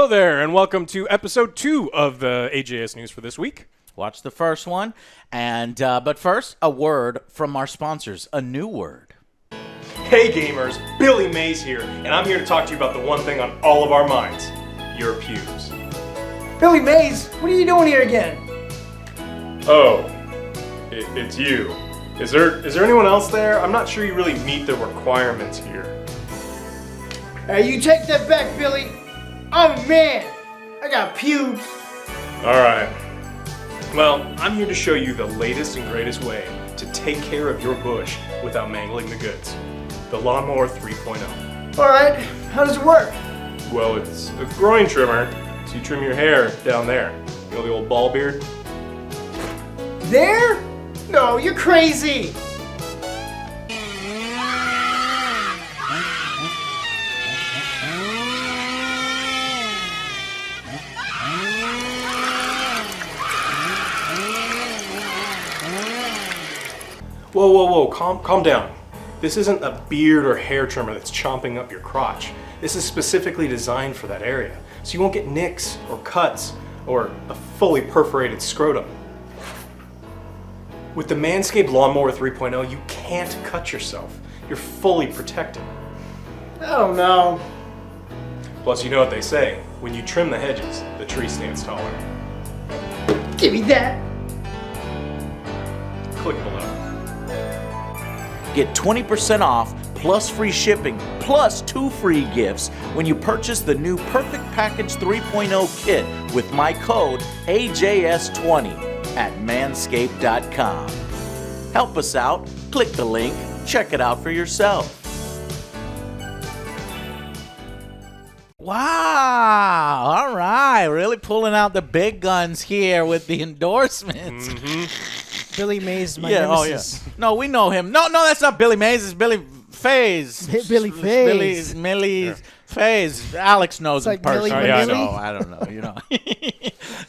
Hello there, and welcome to episode 2 of the AJS News for this week. Watch the first one, and but first, a word from our sponsors, a new word. Hey gamers, Billy Mays here, and I'm here to talk to you about the one thing on all of our minds, your pubes. Billy Mays, what are you doing here again? Oh, it's you. Is there anyone else there? I'm not sure you really meet the requirements here. Hey, you take that back, Billy. Oh man, I got pubes. Alright. Well, I'm here to show you the latest and greatest way to take care of your bush without mangling the goods. The Lawnmower 3.0. Alright, how does it work? Well, it's a groin trimmer, so you trim your hair down there. You know the old ball beard? There? No, you're crazy. Whoa, calm down. This isn't a beard or hair trimmer that's chomping up your crotch. This is specifically designed for that area, so you won't get nicks or cuts or a fully perforated scrotum. With the Manscaped Lawnmower 3.0, you can't cut yourself. You're fully protected. I don't know. Plus, you know what they say, when you trim the hedges, the tree stands taller. Give me that. Click below. Get 20% off, plus free shipping, plus 2 free gifts when you purchase the new Perfect Package 3.0 kit with my code AJS20 at manscaped.com. Help us out, click the link, check it out for yourself. Wow, all right, really pulling out the big guns here with the endorsements. Billy Mays, my Oh nemesis. yeah. No, we know him. No, that's not Billy Mays. It's Billy Faze. Billy Faze. Millie Faze. Alex knows It's him like Millie personally. Vanilli? I don't know. You know,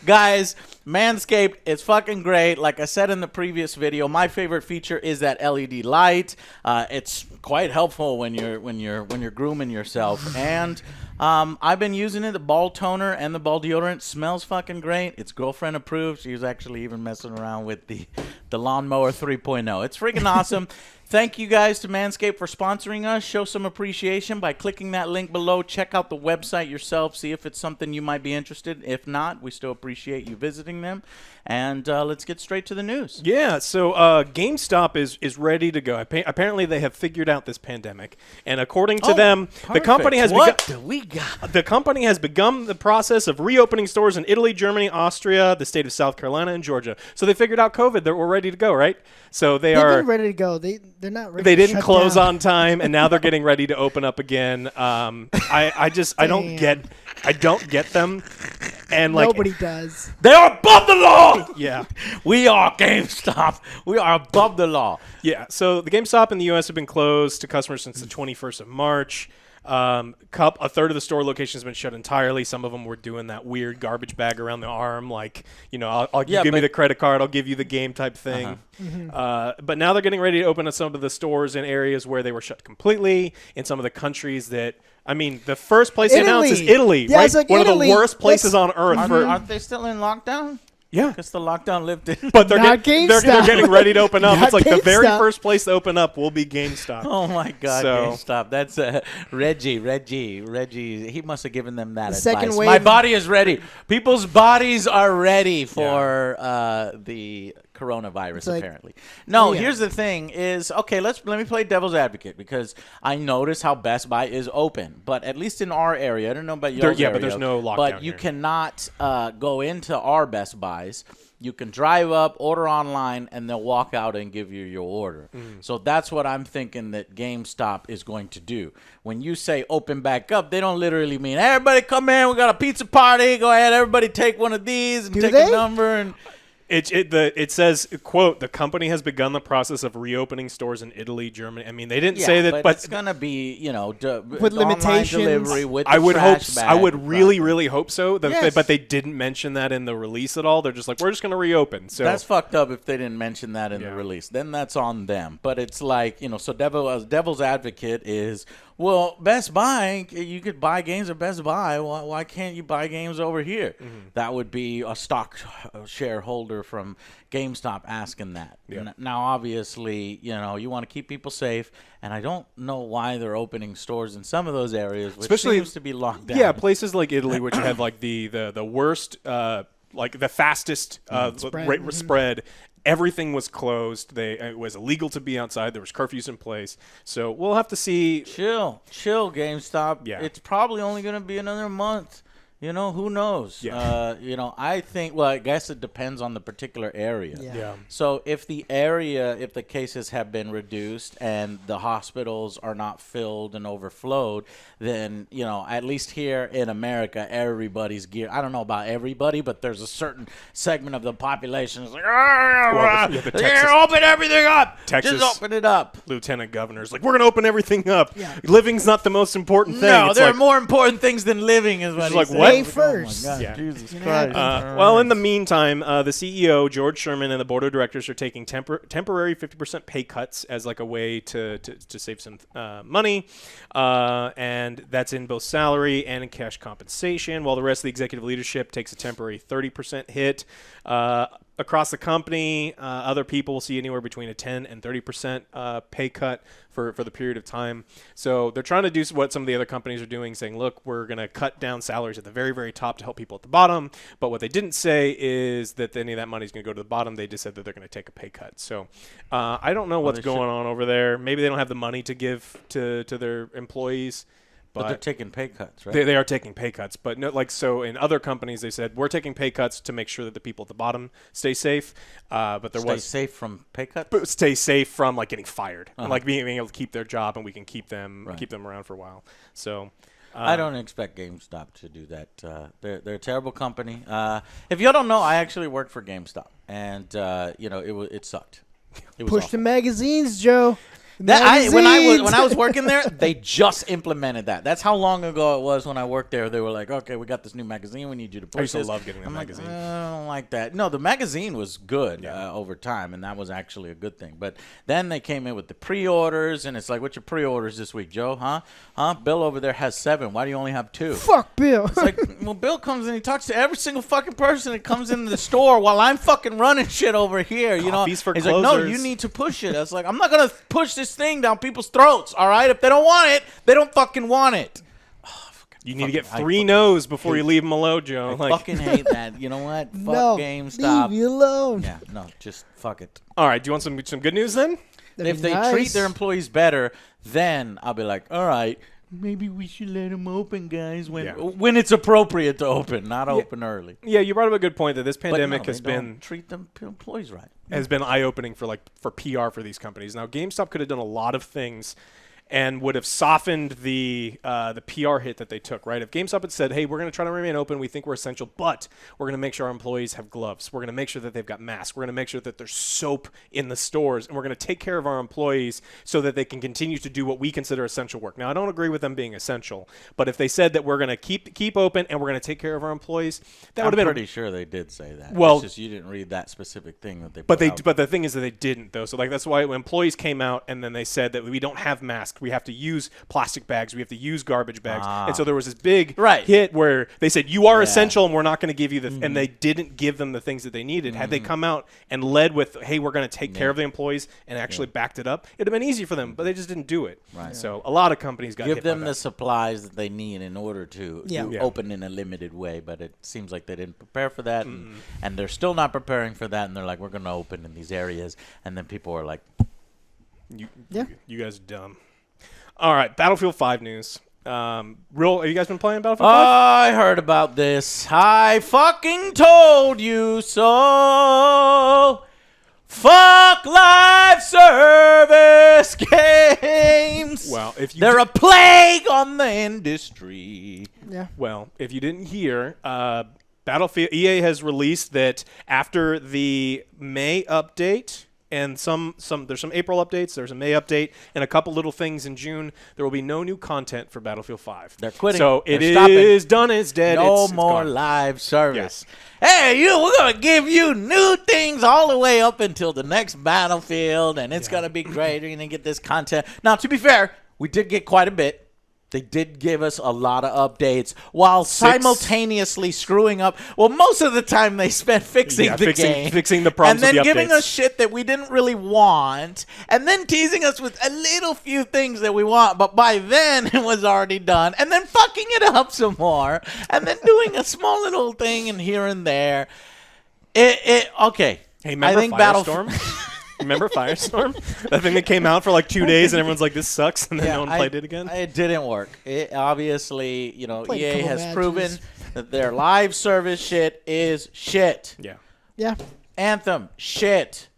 guys. Manscaped is fucking great. Like I said in the previous video, my favorite feature is that LED light. It's quite helpful when you're grooming yourself. And I've been using it. The ball toner and the ball deodorant smells fucking great. It's girlfriend approved. She was actually even messing around with the Lawnmower 3.0. It's freaking awesome. Thank you guys to Manscaped for sponsoring us. Show some appreciation by clicking that link below. Check out the website yourself. See if it's something you might be interested in. If not, we still appreciate you visiting them. And let's get straight to the news. Yeah, so Gamestop is ready to go. Apparently, they have figured out this pandemic, and according to them, the company has The company has begun the process of reopening stores in Italy, Germany, Austria, the state of South Carolina, and Georgia. So they figured out COVID. They're all ready to go, right? So They've been ready to go. They're not ready. They to didn't shut close down. on time, and now they're getting ready to open up again. I don't get them. And like Nobody does. They are above the law. Yeah. We are GameStop. We are above the law. Yeah, so the GameStop in the U.S. have been closed to customers since the 21st of March. A third of the store locations have been shut entirely. Some of them were doing that weird garbage bag around the arm, like, you know, give me the credit card, I'll give you the game type thing. But now they're getting ready to open up some of the stores in areas where they were shut completely, in some of the countries that, I mean, the first place they announced is Italy, Yeah, right? it's like One Italy. of the worst places on earth. Aren't they still in lockdown? Yeah. Because the lockdown lifted. But they're Not getting GameStop. ready to open up. Not It's like the very GameStop. first place to open up will be GameStop. Oh my God, So- GameStop. That's Reggie. He must have given them that advice. second wave- My body is ready. People's bodies are ready for the coronavirus, like- apparently. No, Yeah. here's the thing is, okay, let me play devil's advocate, because I notice how Best Buy is open. But at least in our area, I don't know about your area. but there's no lockdown But you here. cannot go into our Best Buys. You can drive up, order online, and they'll walk out and give you your order. So that's what I'm thinking that GameStop is going to do. When you say open back up, they don't literally mean, everybody come in, we got a pizza party, go ahead, everybody take one of these and Do take they? a number. And It says, quote, the company has begun the process of reopening stores in Italy, Germany. I mean, they didn't say that, but it's gonna be, you know, With online limitations. delivery with I the would hope. trash I would bag. really hope so. Yes. But they didn't mention that in the release at all. They're just like, we're just going to reopen. So That's fucked up if they didn't mention that in Yeah. the release. Then that's on them. But it's like, you know, so devil's advocate is, Well, Best Buy, you could buy games at Best Buy. Why can't you buy games over here? That would be a stock shareholder from GameStop asking that. Yeah. Now, obviously, you want to keep people safe, and I don't know why they're opening stores in some of those areas, which Especially, seems to be locked down. Yeah, places like Italy, which have like the worst, like the fastest spread. Everything was closed. It was illegal to be outside. There was curfews in place. So we'll have to see. Chill, GameStop. Yeah. It's probably only going to be another month. Who knows? Yeah. I think, well, I guess it depends on the particular area. Yeah. So if the cases have been reduced and the hospitals are not filled and overflowed, then, at least here in America, everybody's geared. I don't know about everybody, but there's a certain segment of the population that's like, open everything up. Texas, just open it up. Lieutenant Governor's like, we're going to open everything up. Yeah. Living's not the most important thing. No, it's there like, are more important things than living is what like, said. what? First. Oh my God, Yeah. Jesus Christ. Well, in the meantime, the CEO, George Sherman, and the board of directors are taking temporary 50% pay cuts as like a way to save some money. And that's in both salary and in cash compensation, while the rest of the executive leadership takes a temporary 30% hit. Across the company, other people will see anywhere between a 10 and 30% pay cut for the period of time. So they're trying to do what some of the other companies are doing, saying, look, we're going to cut down salaries at the very, very top to help people at the bottom. But what they didn't say is that any of that money is going to go to the bottom. They just said that they're going to take a pay cut. So I don't know what's going on over there. Maybe they don't have the money to give to their employees. But they're taking pay cuts, right? They are taking pay cuts, but so in other companies they said we're taking pay cuts to make sure that the people at the bottom stay safe. But stay safe from pay cuts. But stay safe from like getting fired, and like being able to keep their job, and we can keep them around for a while. So. I don't expect GameStop to do that. They're a terrible company. If y'all don't know, I actually worked for GameStop, and it sucked. It was Push awful. the magazines, Joe. When I was working there, they just implemented that. That's how long ago it was when I worked there. They were like, "Okay, we got this new magazine. We need you to push this." I used to love getting the magazine. I don't like that. No, the magazine was good over time, and that was actually a good thing. But then they came in with the pre-orders, and it's like, "What's your pre-orders this week, Joe? Huh? Bill over there has 7. Why do you only have 2?" Fuck Bill. It's like, well, Bill comes in, he talks to every single fucking person that comes into the store while I'm fucking running shit over here. Coffees for He's closers. like, "No, you need to push it." I was like, "I'm not gonna push this thing down people's throats, all right? If they don't want it, they don't fucking want it." You need to get 3 no's before you leave them alone, Joe. I fucking hate that. You know what? Fuck No, GameStop. leave you alone. Yeah, no, just fuck it. All right, do you want some good news then? That'd If be they nice. treat their employees better, then I'll be like, all right, maybe we should let them open, guys, when it's appropriate to open, not open early. Yeah, you brought up a good point that this But pandemic no, has they been don't treat them employees right. has been eye-opening for PR for these companies. Now, GameStop could have done a lot of things and would have softened the PR hit that they took, right? If GameStop had said, hey, we're going to try to remain open, we think we're essential, but we're going to make sure our employees have gloves. We're going to make sure that they've got masks. We're going to make sure that there's soap in the stores, and we're going to take care of our employees so that they can continue to do what we consider essential work. Now, I don't agree with them being essential, but if they said that we're going to keep open and we're going to take care of our employees, that would have been pretty sure they did say that. Well, it's just you didn't read that specific thing that they put But out. but the thing is that they didn't, though. So that's why when employees came out and then they said that we don't have masks, we have to use plastic bags, we have to use garbage bags, and so there was this big hit where they said you are essential and we're not going to give you the, and they didn't give them the things that they needed. Had they come out and led with, hey, we're going to take care of the employees and actually backed it up, it'd have been easy for them, but they just didn't do it. Right. So a lot of companies got give hit them by the that. supplies that they need in order to open in a limited way, but it seems like they didn't prepare for that, and they're still not preparing for that, and they're like, we're going to open in these areas, and then people are like, you guys are dumb. All right, Battlefield 5 news. Have you guys been playing Battlefield 5? I heard about this. I fucking told you so. Fuck live service games. Well, if you they're a plague on the industry. Yeah. Well, if you didn't hear, Battlefield EA has released that after the May update and there's some April updates, there's a May update, and a couple little things in June, there will be no new content for Battlefield 5. They're quitting. So They're it stopping. is done. It's dead. No it's more gone. live service. Yes. Hey, we're going to give you new things all the way up until the next Battlefield, and it's going to be great. You're going to get this content. Now, to be fair, we did get quite a bit. They did give us a lot of updates while simultaneously screwing up. Well, most of the time they spent fixing the game. Fixing the problems and then with the giving updates. us shit that we didn't really want, and then teasing us with a little few things that we want, but by then it was already done, and then fucking it up some more, and then doing a small little thing and here and there. Okay. Hey, remember Firestorm? Remember Firestorm? That thing that came out for like 2 days and everyone's like, this sucks, and then no one played it again? It didn't work. It obviously, Played EA a couple has matches. proven that their live service shit is shit. Yeah. Yeah. Anthem, shit.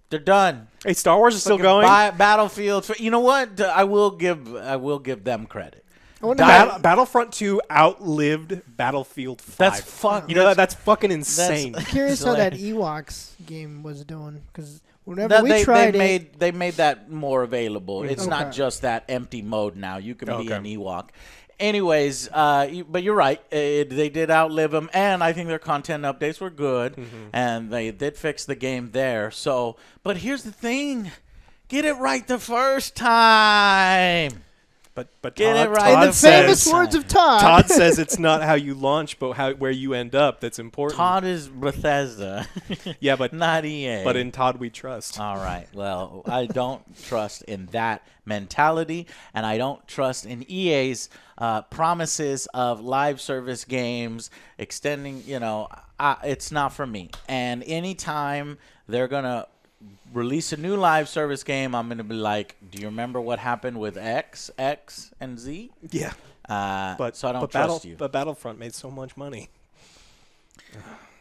They're done. Hey, Star Wars is still Fucking going. Battlefield. You know what? I will give them credit. I wonder Battlefront 2 outlived Battlefield 5. That's fuck. You know, that's fucking insane. I'm curious how that Ewoks game was doing, because whenever we tried they made that more available. It's not Okay. just that empty mode now. You can be an Ewok. Anyways, but you're right. They did outlive them, and I think their content updates were good, and they did fix the game there. So, but here's the thing: get it right the first time. But Get it Todd, right. in Todd the famous says, words of Todd. Todd says it's not how you launch, but where you end up that's important. Todd is Bethesda. Yeah, but not EA. But in Todd we trust. All right. Well, I don't trust in that mentality, and I don't trust in EA's promises of live service games extending. It's not for me. And anytime they're gonna release a new live service game, I'm gonna be like, do you remember what happened with X, and Z? Yeah. So I don't trust you. But Battlefront made so much money.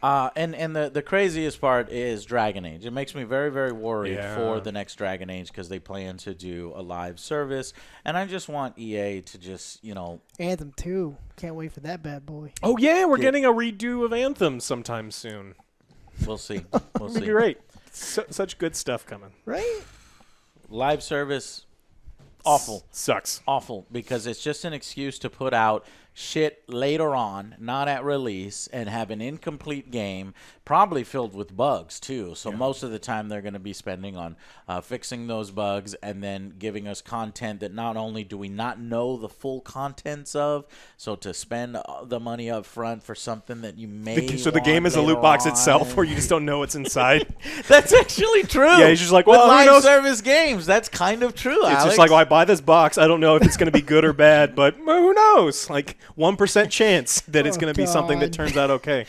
And the craziest part is Dragon Age. It makes me very, very worried for the next Dragon Age, because they plan to do a live service, and I just want EA to just, Anthem 2. Can't wait for that bad boy. Oh yeah, we're getting a redo of Anthem sometime soon. We'll see. We'll It'll see. be great. Such good stuff coming. Right? Live service, awful. Sucks. Awful, because it's just an excuse to put out shit later on, not at release, and have an incomplete game, probably filled with bugs too. So most of the time they're going to be spending on fixing those bugs and then giving us content that not only do we not know the full contents of, so to spend the money up front for something that you may So the game is a loot box itself, where you just don't know what's inside. That's actually true. Yeah, he's just like, with well, who live knows? service games, that's kind of true. It's Alex. just like, well, I buy this box. I don't know if it's going to be good or bad, but who knows? Like 1% chance that it's going to be something that God. turns out okay.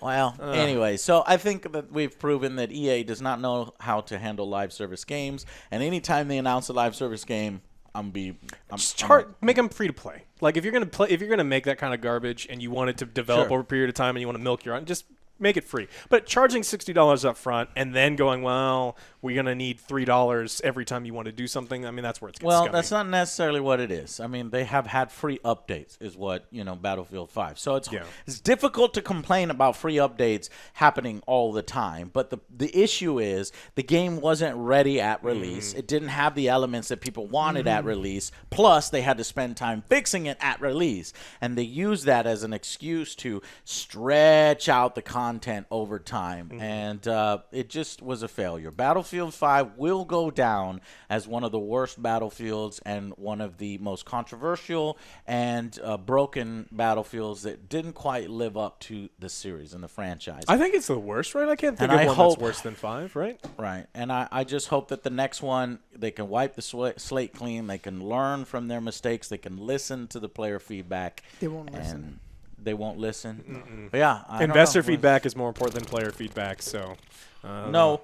Well, anyway, so I think that we've proven that EA does not know how to handle live service games, and anytime they announce a live service game, Make them free to play. Like if you're gonna make that kind of garbage and you want it to develop over a period of time and you want to milk your own, just make it free. But charging $60 up front and then going, well, we're going to need $3 every time you want to do something, I mean, that's where it's Well, scummy. that's not necessarily what it is. I mean, they have had free updates is what, Battlefield 5. So it's difficult to complain about free updates happening all the time. But the issue is the game wasn't ready at release. It didn't have the elements that people wanted at release. Plus, they had to spend time fixing it at release. And they used that as an excuse to stretch out the content over time. And it just was a failure. Battlefield 5 will go down as one of the worst Battlefields and one of the most controversial and broken Battlefields that didn't quite live up to the series and the franchise. I think it's the worst, right? I can't think And of I one hope- that's worse than 5, right? Right. And I just hope that the next one, they can wipe the slate clean. They can learn from their mistakes. They can listen to the player feedback. They won't listen. And they won't listen. But yeah. I don't Investor know. feedback is more important than player feedback, so... No.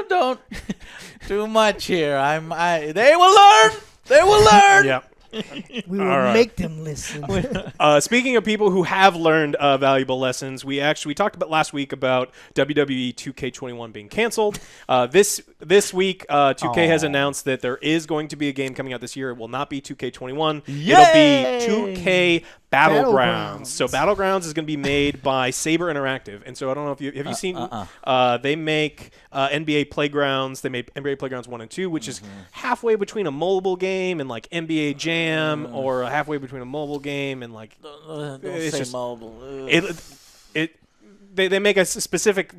Don't. Too much here. They will learn. They will learn. Yeah. We will right. make them listen. Speaking of people who have learned valuable lessons, we talked about last week about WWE 2K21 being canceled. This week, 2K has announced that there is going to be a game coming out this year. It will not be 2K21. Yay! It'll be 2K Battlegrounds. So Battlegrounds is going to be made by Saber Interactive. And so I don't know if you have you seen they make NBA Playgrounds. They made NBA Playgrounds 1 and 2, which is halfway between a mobile game and like NBA Jam, or halfway between a mobile game and like Don't it's say just mobile. they make a specific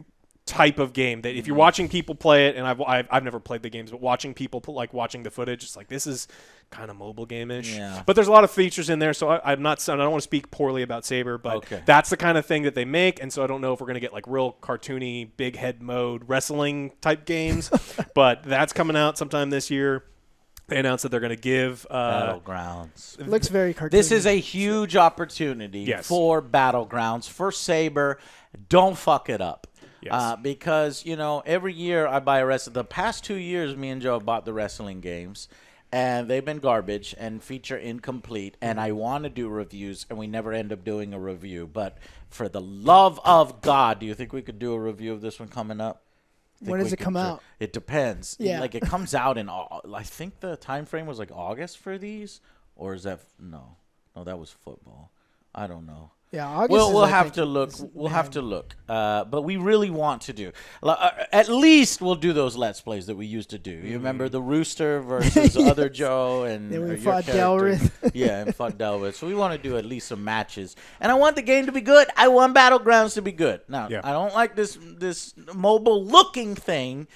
type of game that if you're watching people play it, and I've never played the games, but watching people like watching the footage, it's like this is kind of mobile game-ish. Yeah. But there's a lot of features in there, so I don't want to speak poorly about Saber, but that's the kind of thing that they make, and so I don't know if we're going to get like real cartoony, big head mode wrestling type games, but that's coming out sometime this year. They announced that they're going to give Battlegrounds. It looks very cartoony. This is a huge opportunity for Battlegrounds, for Saber. Don't fuck it up. Yes. Because, every year I buy a wrestling. The past 2 years, me and Joe have bought the wrestling games, and they've been garbage and feature incomplete. And I want to do reviews, and we never end up doing a review. But for the love of God, do you think we could do a review of this one coming up? When does it come out? It depends. Yeah. Like it comes out in, I think the time frame was like August for these, or is that no, that was football. I don't know. Yeah, August. We'll have to look. We'll have to look. But we really want to do. At least we'll do those Let's Plays that we used to do. You remember the Rooster versus Other Joe and then we your fought character. Delrith. Yeah, and fought Delrith. So we want to do at least some matches. And I want the game to be good. I want Battlegrounds to be good. Now, I don't like this mobile looking thing.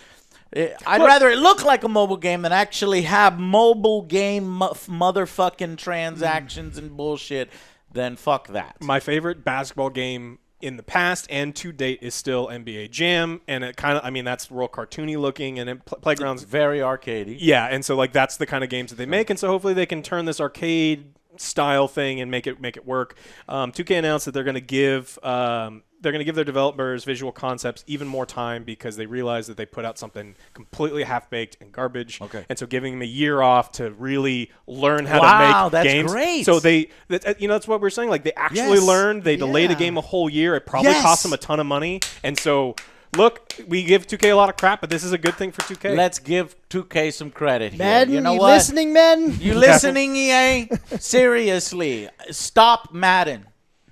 I'd rather it look like a mobile game than actually have mobile game motherfucking transactions and bullshit. Then fuck that. My favorite basketball game in the past and to date is still NBA Jam, and it kind of, that's real cartoony looking, and Playground's very arcadey. Yeah, and so like that's the kind of games that they make, and so hopefully they can turn this arcade style thing and make it work. 2K announced that they're going to give their developers visual concepts even more time because they realize that they put out something completely half-baked and garbage. Okay. And so giving them a year off to really learn how to make that's games. Great. So that's what we're saying. Like they actually learned. They delayed a game a whole year. It probably cost them a ton of money. And so look, we give 2K a lot of crap, but this is a good thing for 2K. Let's give 2K some credit here. Madden, you know you what? listening, Madden? You listening, EA? Seriously, stop Madden.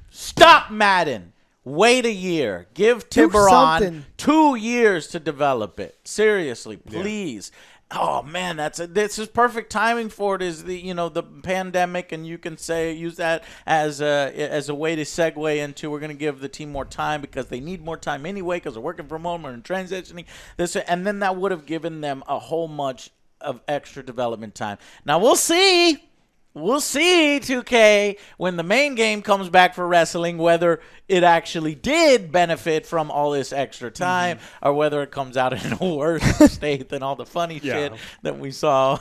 Stop Madden. Wait a year. Give Tiburon 2 years to develop it. Seriously, please. Oh man, this is perfect timing for it. Is the pandemic, and you can use that as a way to segue into we're going to give the team more time because they need more time anyway because they're working from home or transitioning this, and then that would have given them a whole bunch of extra development time. Now we'll see. We'll see, 2K, when the main game comes back for wrestling, whether it actually did benefit from all this extra time or whether it comes out in a worse state than all the funny shit that we saw.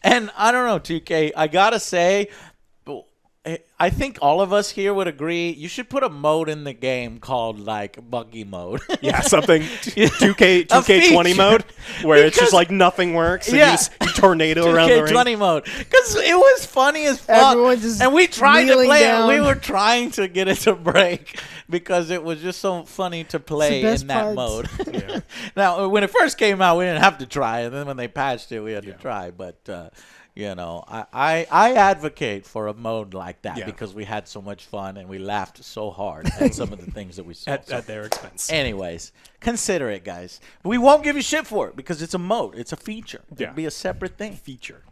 And I don't know, 2K, I got to say, I think all of us here would agree you should put a mode in the game called like buggy mode. Yeah, something 2K20 mode where it's just like nothing works and you just tornado around the ring. 2K20 mode because it was funny as fuck. And we tried to play it. We were trying to get it to break because it was just so funny to play in that mode. Yeah. Now, when it first came out, we didn't have to try, and then when they patched it, we had to try. But I advocate for a mode like that because we had so much fun and we laughed so hard at some of the things that we saw. At their expense. Anyways, consider it, guys. We won't give you shit for it because it's a mode. It's a feature. It'll be a separate thing. Feature.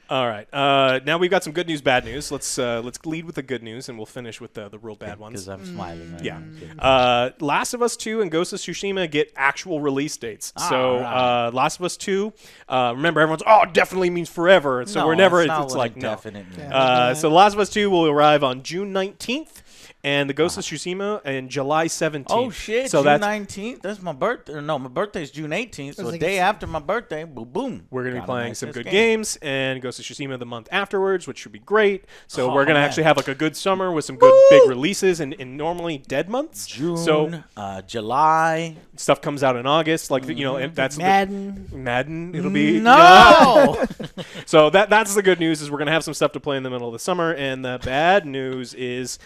All right. Now we've got some good news, bad news. Let's lead with the good news, and we'll finish with the real bad ones. Because I'm smiling. Right now. Last of Us 2 and Ghost of Tsushima get actual release dates. So Last of Us 2, remember everyone's, it definitely means forever. So we're never, it's like, no. So Last of Us 2 will arrive on June 19th. And the Ghost of Tsushima in July 17th. Oh, shit. So June 19th? That's my birthday. No, my birthday's June 18th. So a day after my birthday, boom. We're going to be playing some good games. And Ghost of Tsushima the month afterwards, which should be great. So we're going to actually have like a good summer with some good big releases in normally dead months. June, July. Stuff comes out in August. Like, that's Madden. It'll be. No! So that's the good news is we're going to have some stuff to play in the middle of the summer. And the bad news is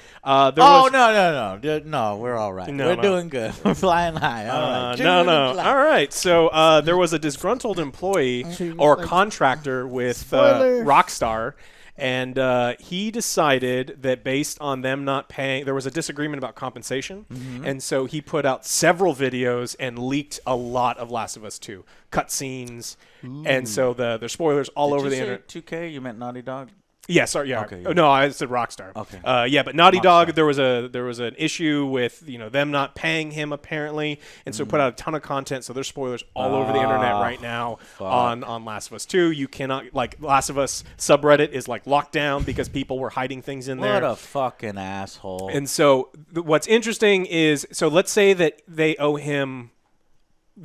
no, we're all right. We're doing good. We're flying high. All right. All right. So there was a disgruntled employee or contractor with Rockstar, and he decided that based on them not paying, there was a disagreement about compensation, and so he put out several videos and leaked a lot of Last of Us 2 cutscenes, and so there's spoilers all over the internet. 2K? You meant Naughty Dog? Yeah, sorry. Yeah. Okay, Oh, no, I said Rockstar. Okay. Yeah, but Naughty Dog, Rockstar. there was an issue with them not paying him apparently, and so put out a ton of content. So there's spoilers all over the internet right now on Last of Us 2. You cannot Last of Us subreddit is locked down because people were hiding things in there. What a fucking asshole. And so what's interesting is, so let's say that they owe him,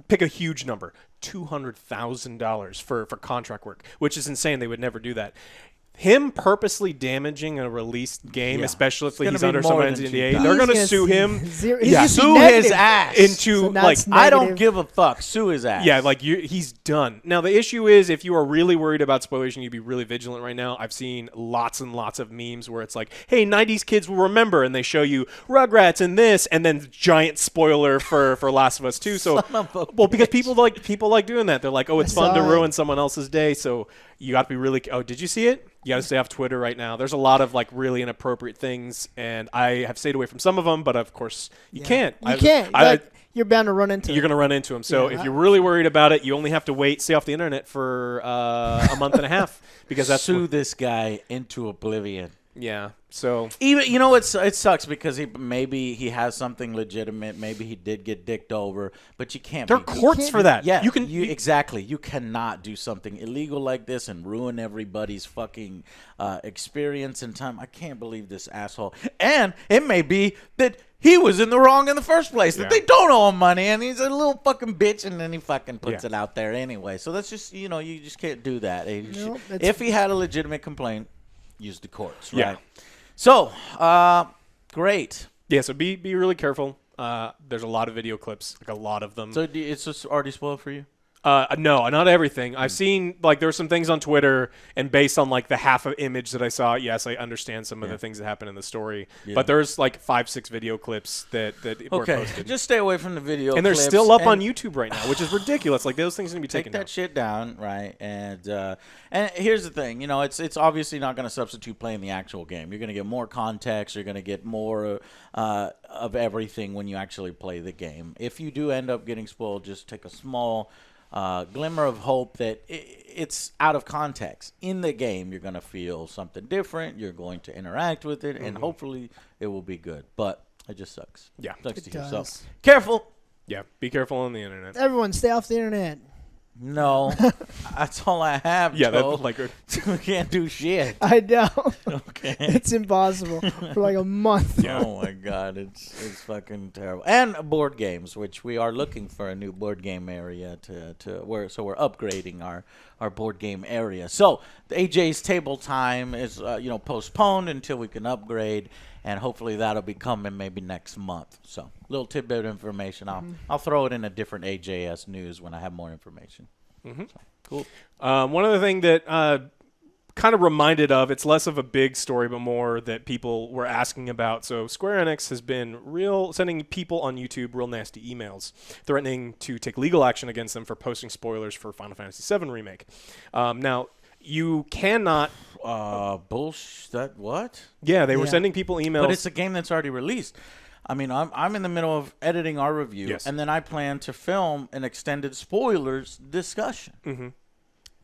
pick a huge number, $200,000 for contract work, which is insane. They would never do that. Him purposely damaging a released game, especially if he's under someone's NDA, they're going to sue him. Sue his ass Into I don't give a fuck. Sue his ass. Yeah, he's done. Now the issue is, if you are really worried about spoilers, you need to be really vigilant right now. I've seen lots and lots of memes where it's like, "Hey, '90s kids will remember," and they show you Rugrats and this, and then giant spoiler for Last of Us 2. So, because people like doing that. They're like, "Oh, it's fun to ruin someone else's day." So you got to be really. Oh, did you see it? You got to stay off Twitter right now. There's a lot of really inappropriate things, and I have stayed away from some of them. But of course, you can't. You can't. You're bound to run into. You're going to run into them. So if you're really worried about it, you only have to stay off the internet for a month and a half, because that's sue this guy into oblivion. Yeah. So even it sucks because maybe he has something legitimate. Maybe he did get dicked over, but you can't. There are courts for that. Yeah, you exactly. You cannot do something illegal like this and ruin everybody's fucking experience and time. I can't believe this asshole. And it may be that he was in the wrong in the first place. That they don't owe him money, and he's a little fucking bitch, and then he fucking puts it out there anyway. So that's just you just can't do that. If he had a legitimate complaint, use the courts, right? Yeah. So, great. Yeah, so be really careful. There's a lot of video clips, a lot of them. So it's just already spoiled for you? No, not everything. I've seen there were some things on Twitter, and based on the half of image that I saw, yes, I understand some of the things that happen in the story. Yeah. But there's 5-6 video clips that were posted. Just stay away from the video. And they're still up on YouTube right now, which is ridiculous. Those things need to be taken down. Take that shit down, right? And here's the thing, it's obviously not going to substitute playing the actual game. You're going to get more context. You're going to get more of everything when you actually play the game. If you do end up getting spoiled, just take a small glimmer of hope that it's out of context. In the game, you're going to feel something different. You're going to interact with it, and hopefully it will be good. But it just sucks. Yeah. Sucks to hear. does. So, careful. Yeah, be careful on the internet. Everyone, stay off the internet. No, that's all I have. Yeah, Joe. that's we can't do shit. I know. Okay. It's impossible for a month. Yeah. Oh my god, it's fucking terrible. And board games, which we are looking for a new board game area so we're upgrading our board game area. So the AJ's Table Time is postponed until we can upgrade, and hopefully that'll be coming maybe next month. So little tidbit of information. I'll throw it in a different AJS News when I have more information. So, cool. One other thing that kind of reminded of, it's less of a big story, but more that people were asking about. So Square Enix has been sending people on YouTube real nasty emails, threatening to take legal action against them for posting spoilers for Final Fantasy VII Remake. Now, you cannot... Bullshit. What? Yeah, they were sending people emails. But it's a game that's already released. I mean, I'm in the middle of editing our review, and then I plan to film an extended spoilers discussion. Mm-hmm.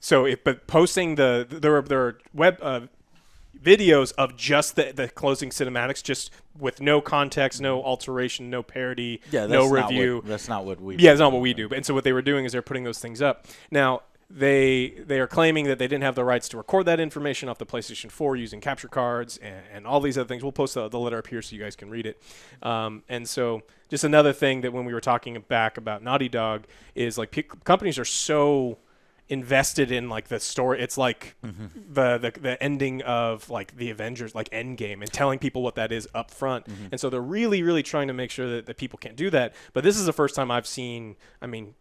So, but posting there are web videos of just the closing cinematics, just with no context, no alteration, no parody, no review. That's not what we. Yeah, it's not what we do. And so what they were doing is they're putting those things up. Now they are claiming that they didn't have the rights to record that information off the PlayStation 4 using capture cards and all these other things. We'll post the letter up here so you guys can read it. And so just another thing that when we were talking back about Naughty Dog is companies are so invested in the story. It's the ending of the Avengers, Endgame, and telling people what that is up front. And so they're really, really trying to make sure that people can't do that. But this is the first time I've seen,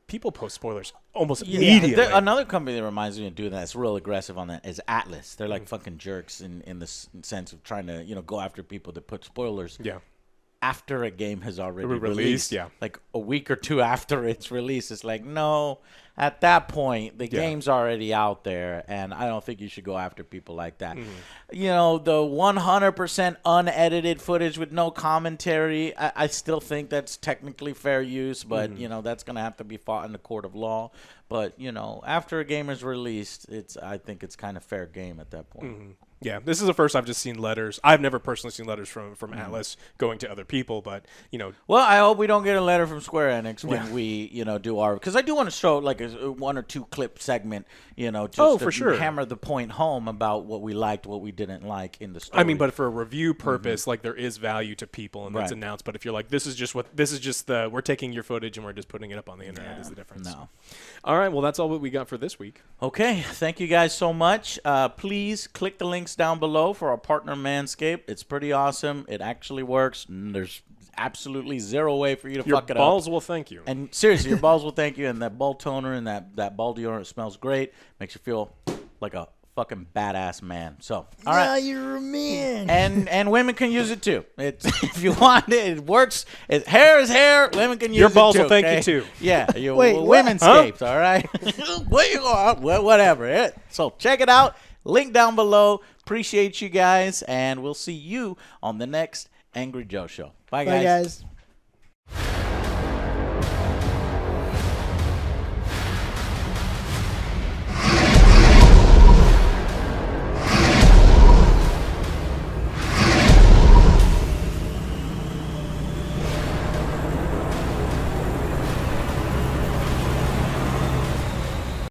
people post spoilers almost immediately. Another company that reminds me of doing that, that's real aggressive on that, is Atlas. They're fucking jerks in the sense of trying to, go after people that put spoilers. Yeah. After a game has already released, yeah. A week or two after its release, it's no, at that point, the game's already out there, and I don't think you should go after people like that. The 100% unedited footage with no commentary, I still think that's technically fair use, but, that's going to have to be fought in the court of law. But, after a game is released, I think it's kind of fair game at that point. Yeah, this is the first I've just seen letters. I've never personally seen letters from Atlas going to other people, but Well, I hope we don't get a letter from Square Enix when we, do our, because I do want to show like a 1 or 2 clip segment, just to for sure. hammer the point home about what we liked, what we didn't like in the story. I mean, but for a review purpose, like there is value to people, and that's announced. But if you're like, this is just we're taking your footage and we're just putting it up on the internet, is the difference. No. All right, well, that's all what we got for this week. Okay, thank you guys so much. Please click the links down below for our partner Manscaped. It's pretty awesome. It actually works. There's absolutely zero way for you to fuck it up. Your balls will thank you. And seriously, your balls will thank you. And that ball toner and that ball deodorant smells great. Makes you feel like a fucking badass man. So, all right. Now you're a man. And women can use it too. It's if you want it, it works. Hair is hair. Women can use Your it balls too, will thank okay? you too. Yeah, Wait, what? women's scapes, all right? Whatever. So check it out. Link down below. Appreciate you guys, and we'll see you on the next Angry Joe Show. Bye, guys. Bye, guys.